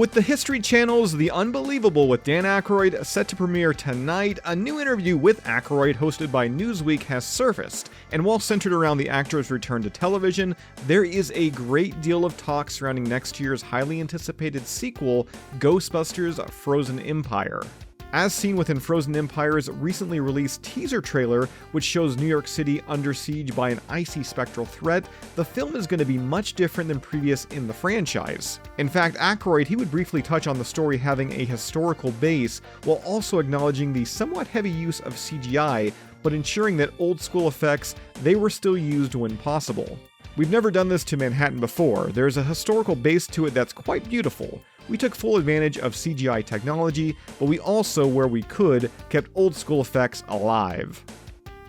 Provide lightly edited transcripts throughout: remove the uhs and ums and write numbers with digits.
With the History Channel's The Unbelievable with Dan Aykroyd set to premiere tonight, a new interview with Aykroyd hosted by Newsweek has surfaced, and while centered around the actor's return to television, there is a great deal of talk surrounding next year's highly anticipated sequel, Ghostbusters: Frozen Empire. As seen within Frozen Empire's recently released teaser trailer, which shows New York City under siege by an icy spectral threat, the film is going to be much different than previous in the franchise. In fact, Aykroyd, he would briefly touch on the story having a historical base, while also acknowledging the somewhat heavy use of CGI, but ensuring that old school effects, they were still used when possible. We've never done this to Manhattan before. There's a historical base to it that's quite beautiful. We took full advantage of CGI technology, but we also, where we could, kept old school effects alive.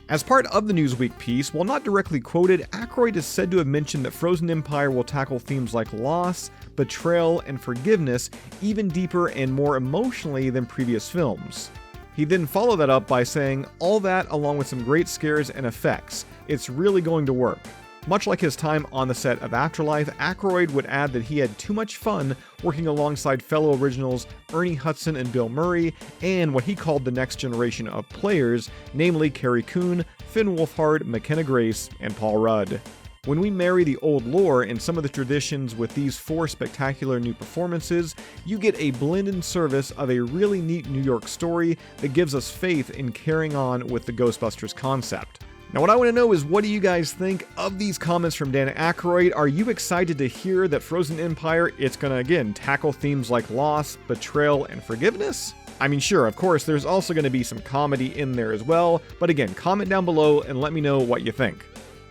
As part of the Newsweek piece, while not directly quoted, Aykroyd is said to have mentioned that Frozen Empire will tackle themes like loss, betrayal, and forgiveness even deeper and more emotionally than previous films. He then followed that up by saying, all that along with some great scares and effects, it's really going to work. Much like his time on the set of Afterlife, Aykroyd would add that he had too much fun working alongside fellow originals Ernie Hudson and Bill Murray, and what he called the next generation of players, namely Carrie Coon, Finn Wolfhard, McKenna Grace, and Paul Rudd. When we marry the old lore and some of the traditions with these four spectacular new performances, you get a blend and service of a really neat New York story that gives us faith in carrying on with the Ghostbusters concept. Now, what I want to know is, what do you guys think of these comments from Dan Aykroyd? Are you excited to hear that Frozen Empire, it's going to, again, tackle themes like loss, betrayal, and forgiveness? I mean, sure, of course, there's also going to be some comedy in there as well, but again, comment down below and let me know what you think.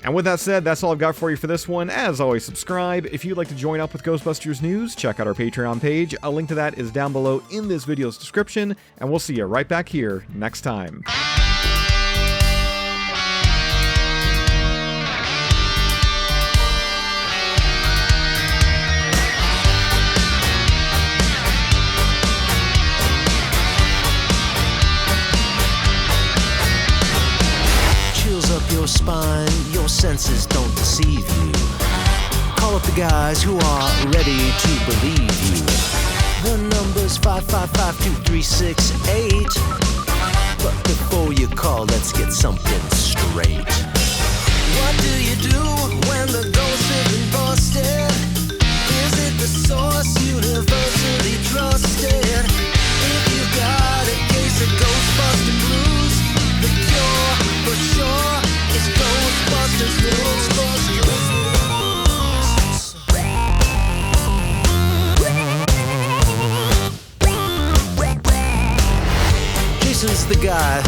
And with that said, that's all I've got for you for this one. As always, subscribe. If you'd like to join up with Ghostbusters news, check out our Patreon page. A link to that is down below in this video's description, and we'll see you right back here next time. Your spine, your senses don't deceive you. Call up the guys who are ready to believe you. The number's 555-2368. But before you call, let's get something straight. What do you do when the ghost has been busted? Is it the source universally trusted? If you've got a case of Ghostbuster blues, the cure for sure is Ghostbusters news. Jason's the guy